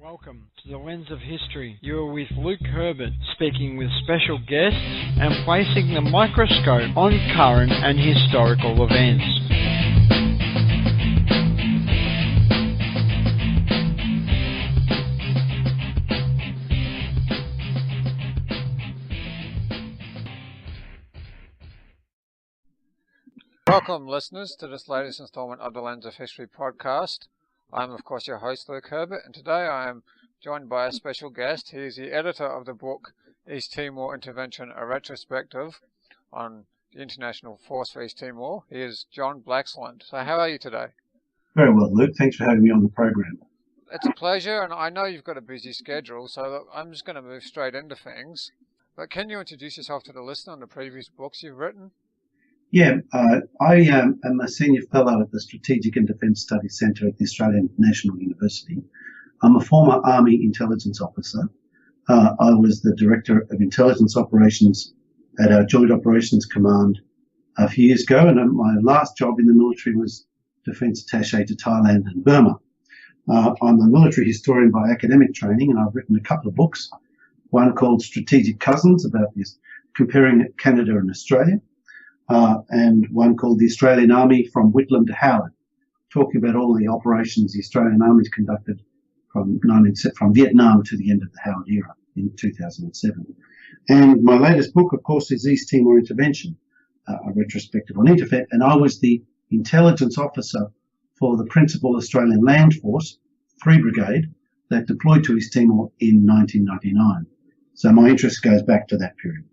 Welcome to the Lens of History. You are with Luke Herbert, speaking with special guests and placing the microscope on current and historical events. Welcome, listeners, to this latest installment of the Lens of History podcast. I'm, of course, your host, Luke Herbert, and today I am joined by a special guest. He is the editor of the book East Timor Intervention, a Retrospective on the International Force for East Timor. He is John Blaxland. So how are you today? Very well, Luke. Thanks for having me on the program. It's a pleasure, and I know you've got a busy schedule, so I'm just going to move straight into things. But can you introduce yourself to the listener on the previous books you've written? Yeah, I am a senior fellow at the Strategic and Defence Studies Centre at the Australian National University. I'm a former Army intelligence officer. I was the Director of Intelligence Operations at our Joint Operations Command a few years ago, and my last job in the military was Defence Attaché to Thailand and Burma. I'm a military historian by academic training, and I've written a couple of books, one called Strategic Cousins, about this, comparing Canada and Australia, and one called The Australian Army from Whitlam to Howard, talking about all the operations the Australian Army's conducted from Vietnam to the end of the Howard era in 2007. And my latest book, of course, is East Timor Intervention, a retrospective on INTERFET, and I was the intelligence officer for the principal Australian Land Force, 3 Brigade, that deployed to East Timor in 1999. So my interest goes back to that period.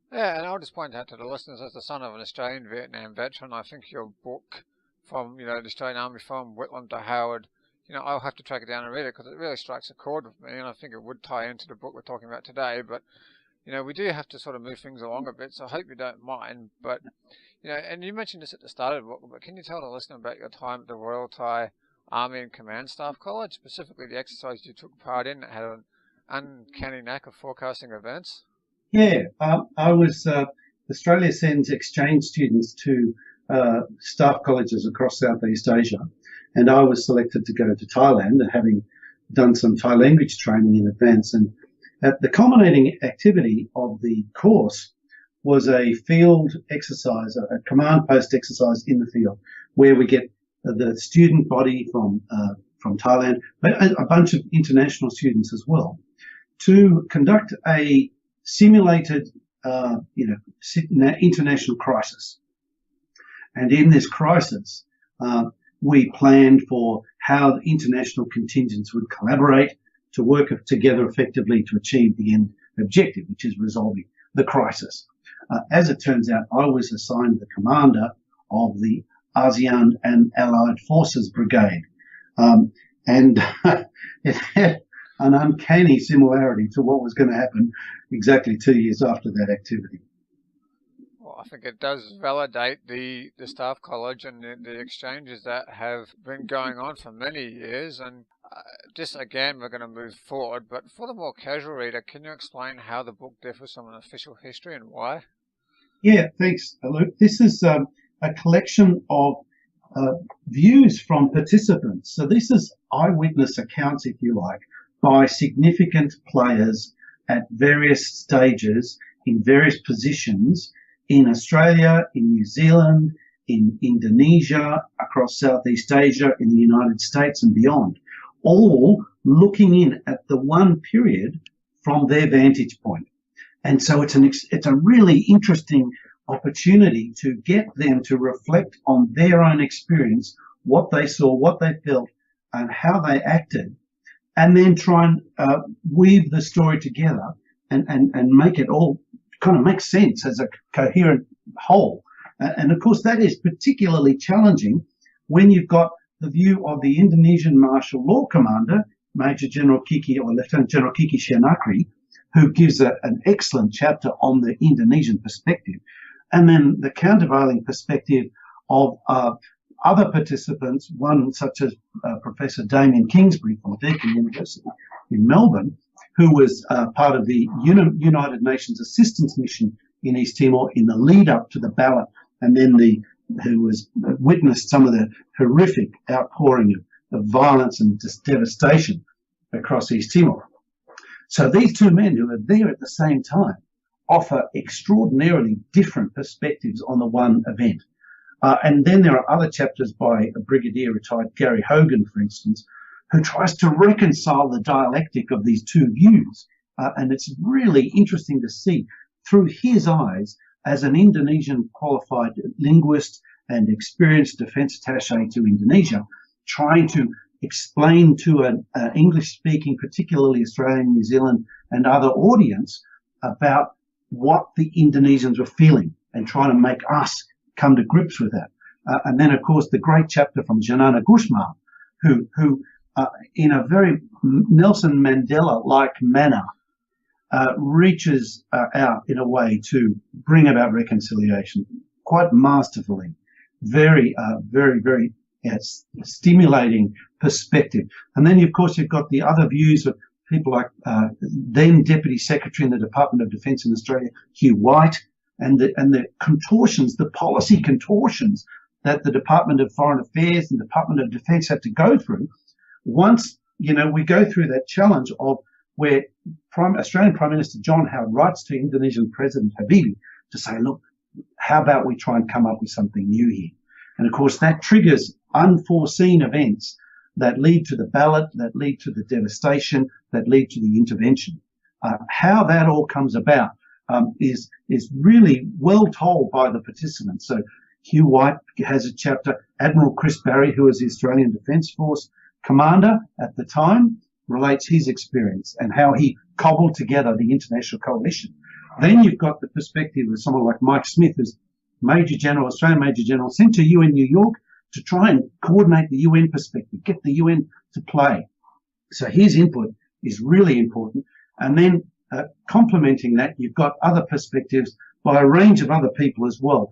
Yeah, and I'll just point out to the listeners, as the son of an Australian Vietnam veteran, I think your book from, the Australian Army from Whitlam to Howard, I'll have to track it down and read it because it really strikes a chord with me, and I think it would tie into the book we're talking about today. But, we do have to sort of move things along a bit, so I hope you don't mind. But, and you mentioned this at the start of the book, but can you tell the listener about your time at the Royal Thai Army and Command Staff College, specifically the exercise you took part in that had an uncanny knack of forecasting events? Yeah, Australia sends exchange students to staff colleges across Southeast Asia, and I was selected to go to Thailand, having done some Thai language training in advance. And the culminating activity of the course was a field exercise, a command post exercise in the field, where we get the student body from Thailand, but a bunch of international students as well, to conduct a simulated, international crisis. And in this crisis, we planned for how international contingents would collaborate to work together effectively to achieve the end objective, which is resolving the crisis. As it turns out, I was assigned the commander of the ASEAN and Allied Forces Brigade. And it had an uncanny similarity to what was going to happen exactly 2 years after that activity. Well, I think it does validate the staff college and the exchanges that have been going on for many years. And just again, we're going to move forward. But for the more casual reader, can you explain how the book differs from an official history and why? Yeah, thanks, Luke. This is a collection of views from participants. So this is eyewitness accounts, if you like, by significant players at various stages in various positions in Australia, in New Zealand, in Indonesia, across Southeast Asia, in the United States and beyond, all looking in at the one period from their vantage point. And so it's a really interesting opportunity to get them to reflect on their own experience, what they saw, what they felt, and how they acted, and then try and weave the story together and make it all kind of make sense as a coherent whole. And of course, that is particularly challenging when you've got the view of the Indonesian martial law commander, Major General Kiki or Lieutenant General Kiki Shianakri, who gives an excellent chapter on the Indonesian perspective, and then the countervailing perspective of other participants, one such as Professor Damien Kingsbury from Deakin University in Melbourne, who was part of the United Nations Assistance Mission in East Timor in the lead up to the ballot, and then who witnessed some of the horrific outpouring of violence and just devastation across East Timor. So these two men who are there at the same time offer extraordinarily different perspectives on the one event. And then there are other chapters by a brigadier retired Gary Hogan, for instance, who tries to reconcile the dialectic of these two views. And it's really interesting to see through his eyes as an Indonesian qualified linguist and experienced defence attaché to Indonesia, trying to explain to an English-speaking, particularly Australian, New Zealand and other audience about what the Indonesians were feeling and trying to make us come to grips with that. And then, of course, the great chapter from Janana Gusman, who in a very Nelson Mandela-like manner, reaches out in a way to bring about reconciliation quite masterfully. Very stimulating perspective. And then, of course, you've got the other views of people like then Deputy Secretary in the Department of Defence in Australia, Hugh White, and the contortions, the policy contortions that the Department of Foreign Affairs and Department of Defence have to go through once, we go through that challenge of where Australian Prime Minister John Howard writes to Indonesian President Habibie to say, look, how about we try and come up with something new here? And of course, that triggers unforeseen events that lead to the ballot, that lead to the devastation, that lead to the intervention. How that all comes about is really well told by the participants. So Hugh White has a chapter. Admiral Chris Barry, who was the Australian Defence Force commander at the time, relates his experience and how he cobbled together the international coalition. Then you've got the perspective of someone like Mike Smith, who's Australian Major General, sent to UN New York to try and coordinate the UN perspective, get the UN to play. So his input is really important. And then complementing that, you've got other perspectives by a range of other people as well,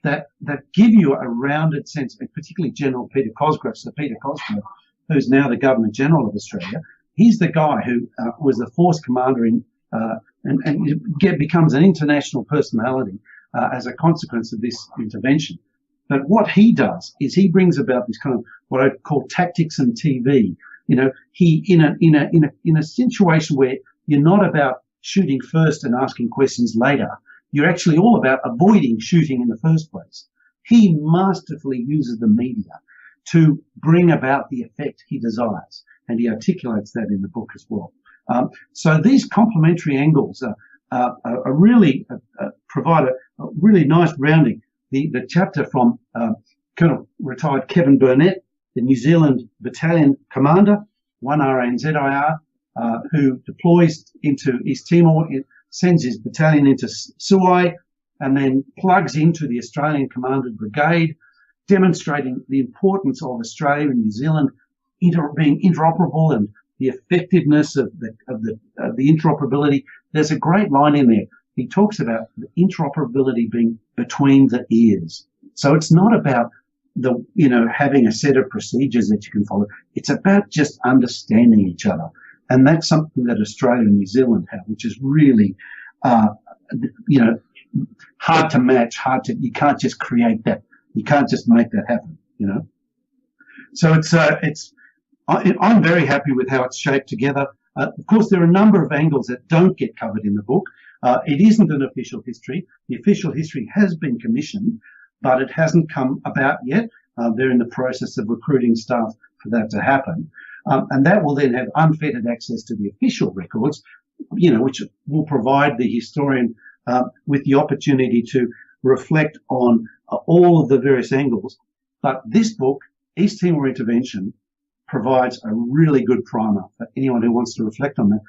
that give you a rounded sense, and particularly General Peter Cosgrove. So Peter Cosgrove, who's now the Governor General of Australia, he's the guy who was the force commander and becomes an international personality as a consequence of this intervention. But what he does is he brings about this kind of what I call tactics and TV. He in a situation where you're not about shooting first and asking questions later. You're actually all about avoiding shooting in the first place. He masterfully uses the media to bring about the effect he desires, and he articulates that in the book as well. So these complementary angles are really provide a really nice rounding. The chapter from Colonel retired Kevin Burnett, the New Zealand Battalion Commander, 1 RANZIR, who deploys into East Timor, sends his battalion into Suai, and then plugs into the Australian Commanded Brigade, demonstrating the importance of Australia and New Zealand being interoperable and the effectiveness of the interoperability. There's a great line in there. He talks about the interoperability being between the ears. So it's not about having a set of procedures that you can follow. It's about just understanding each other. And that's something that Australia and New Zealand have, which is really, hard to match, you can't just create that. You can't just make that happen, So I'm very happy with how it's shaped together. Of course, there are a number of angles that don't get covered in the book. It isn't an official history. The official history has been commissioned, but it hasn't come about yet. They're in the process of recruiting staff for that to happen. And that will then have unfettered access to the official records, which will provide the historian with the opportunity to reflect on all of the various angles. But this book, East Timor Intervention, provides a really good primer for anyone who wants to reflect on that.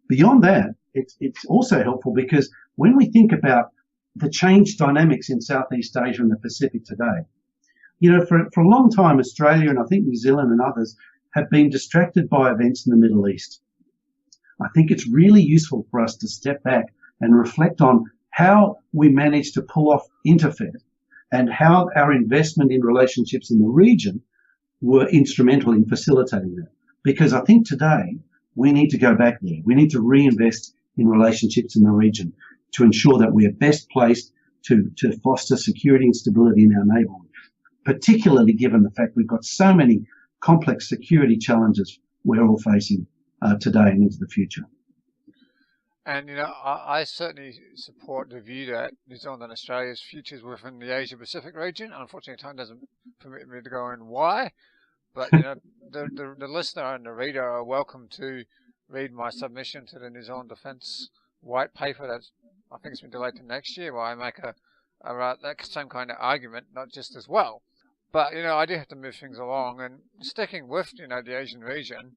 Beyond that, it's also helpful because when we think about the changed dynamics in Southeast Asia and the Pacific today, for a long time, Australia and I think New Zealand and others have been distracted by events in the Middle East. I think it's really useful for us to step back and reflect on how we managed to pull off INTERFET and how our investment in relationships in the region were instrumental in facilitating that. Because I think today we need to go back there. We need to reinvest in relationships in the region to ensure that we are best placed to foster security and stability in our neighbourhood, particularly given the fact we've got so many complex security challenges we're all facing today and into the future. And, I certainly support the view that New Zealand and Australia's futures within the Asia-Pacific region. Unfortunately, time doesn't permit me to go in why. But, the listener and the reader are welcome to read my submission to the New Zealand Defence White Paper that's, I think it's been delayed to next year, where I make that same kind of argument, not just as well. But, I do have to move things along. And sticking with, the Asian region,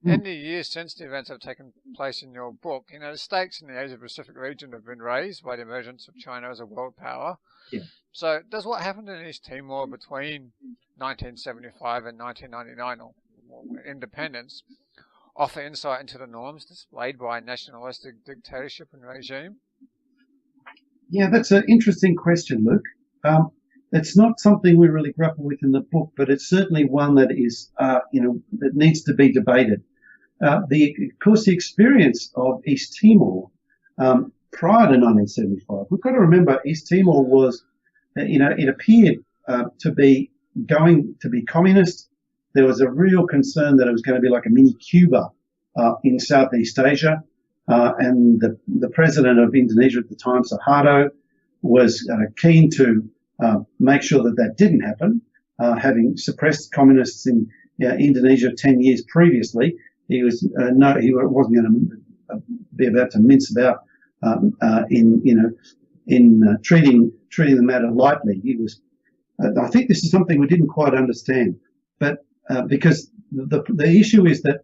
in the years since the events have taken place in your book, the stakes in the Asia-Pacific region have been raised by the emergence of China as a world power. Yeah. So does what happened in East Timor between 1975 and 1999, or independence, offer insight into the norms displayed by nationalistic dictatorship and regime? Yeah, that's an interesting question, Luke. It's not something we really grapple with in the book, but it's certainly one that is, that needs to be debated. Of course, the experience of East Timor prior to 1975, we've got to remember East Timor was, it appeared to be going to be communist. There was a real concern that it was going to be like a mini Cuba in Southeast Asia, and the president of Indonesia at the time, Suharto, was keen to make sure that didn't happen. Having suppressed communists in Indonesia 10 years previously, he wasn't going to be about to mince about in treating the matter lightly. He was. I think this is something we didn't quite understand, but because the issue is that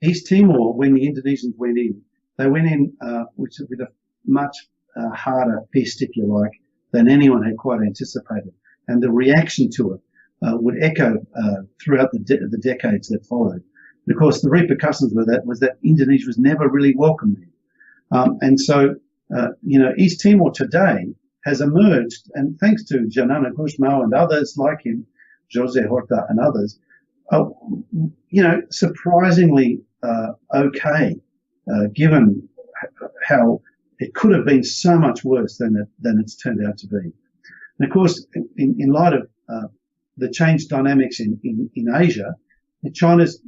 East Timor, when the Indonesians went in, they went in with a much harder fist, if you like, than anyone had quite anticipated, and the reaction to it would echo throughout the decades that followed. And of course, the repercussions of that was that Indonesia was never really welcomed in. And so, East Timor today has emerged, and thanks to Janana Gusmao and others like him, Jose Horta and others, surprisingly okay, given how it could have been so much worse than it's turned out to be. And of course, in light of the changed dynamics in Asia, China's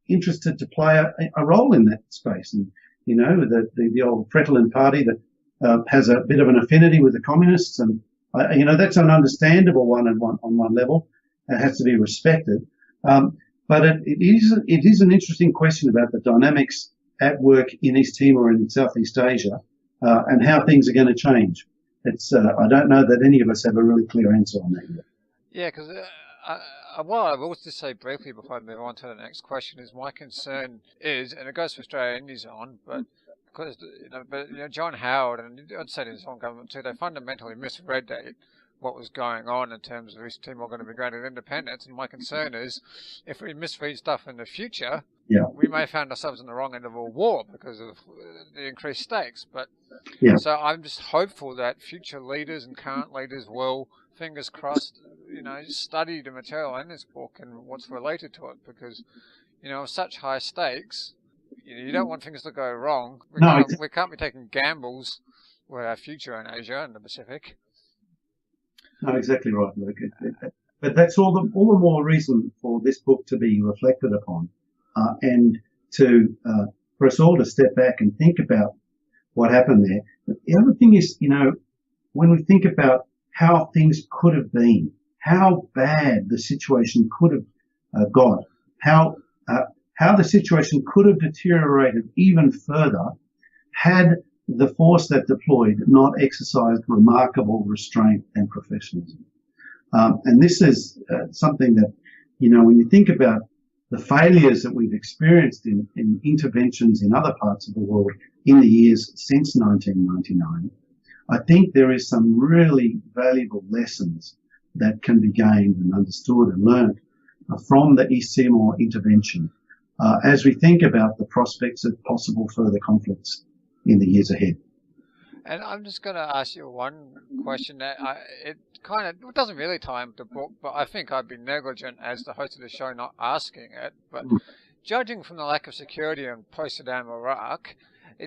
interested to play a role in that space. And, the old Fretilin party that has a bit of an affinity with the communists, and, that's an understandable one on one level. It has to be respected. But it is an interesting question about the dynamics at work in East Timor and in Southeast Asia, and how things are going to change. It's I don't know that any of us have a really clear answer on that yet. Yeah, because what I will just say briefly before I move on to the next question is my concern is, and it goes for Australia and New Zealand, but because John Howard and I'd say the New Zealand government too, they fundamentally misread what was going on in terms of East Timor going to be granted independence. And my concern is, if we misread stuff in the future, we may find ourselves in the wrong end of a war because of the increased stakes. But so I'm just hopeful that future leaders and current leaders will, fingers crossed, study the material in this book and what's related to it, because with such high stakes, you don't want things to go wrong. We can't be taking gambles with our future in Asia and the Pacific. No, exactly right, Luke. But that's all the more reason for this book to be reflected upon, and for us all to step back and think about what happened there. But the other thing is, when we think about how things could have been, how bad the situation could have got, how the situation could have deteriorated even further had the force that deployed not exercised remarkable restraint and professionalism. And this is something that, when you think about the failures that we've experienced in interventions in other parts of the world in the years since 1999, I think there is some really valuable lessons that can be gained and understood and learned from the East Timor intervention as we think about the prospects of possible further conflicts in the years ahead. And I'm just going to ask you one question that it doesn't really tie into the book, but I think I'd be negligent as the host of the show not asking it. But judging from the lack of security in post-Saddam Iraq,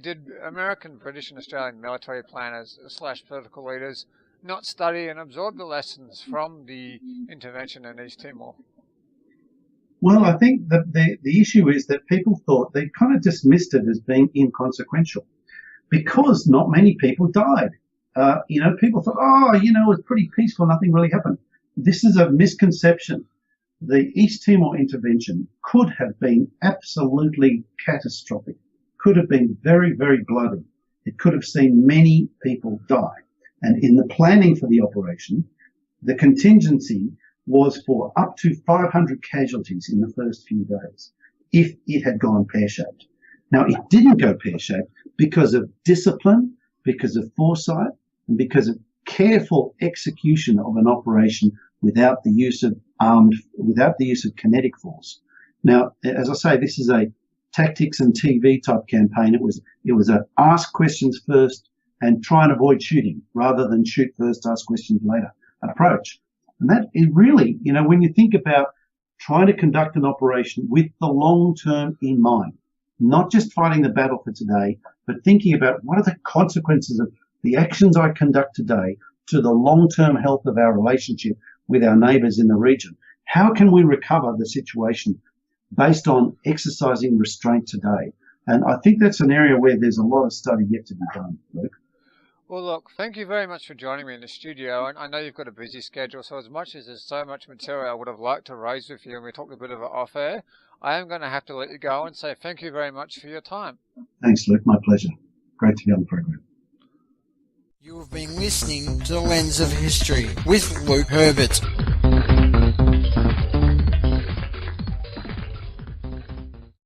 did American, British and Australian military planners / political leaders not study and absorb the lessons from the intervention in East Timor? Well, I think that the issue is that people thought they kind of dismissed it as being inconsequential because not many people died. People thought, it was pretty peaceful, nothing really happened. This is a misconception. The East Timor intervention could have been absolutely catastrophic, could have been very, very bloody. It could have seen many people die. And in the planning for the operation, the contingency was for up to 500 casualties in the first few days if it had gone pear-shaped. Now, it didn't go pear-shaped because of discipline, because of foresight, and because of careful execution of an operation without the use of kinetic force. Now, as I say, this is a tactics and TV type campaign. It was a ask questions first and try and avoid shooting rather than shoot first, ask questions later approach. And that is really, when you think about trying to conduct an operation with the long term in mind, not just fighting the battle for today, but thinking about what are the consequences of the actions I conduct today to the long-term health of our relationship with our neighbours in the region. How can we recover the situation based on exercising restraint today? And I think that's an area where there's a lot of study yet to be done, Luke. Well, look, thank you very much for joining me in the studio. And I know you've got a busy schedule, so as much as there's so much material I would have liked to raise with you, and we talked a bit of it off air, I am going to have to let you go and say thank you very much for your time. Thanks, Luke. My pleasure. Great to be on the program. You have been listening to The Lens of History with Luke Herbert.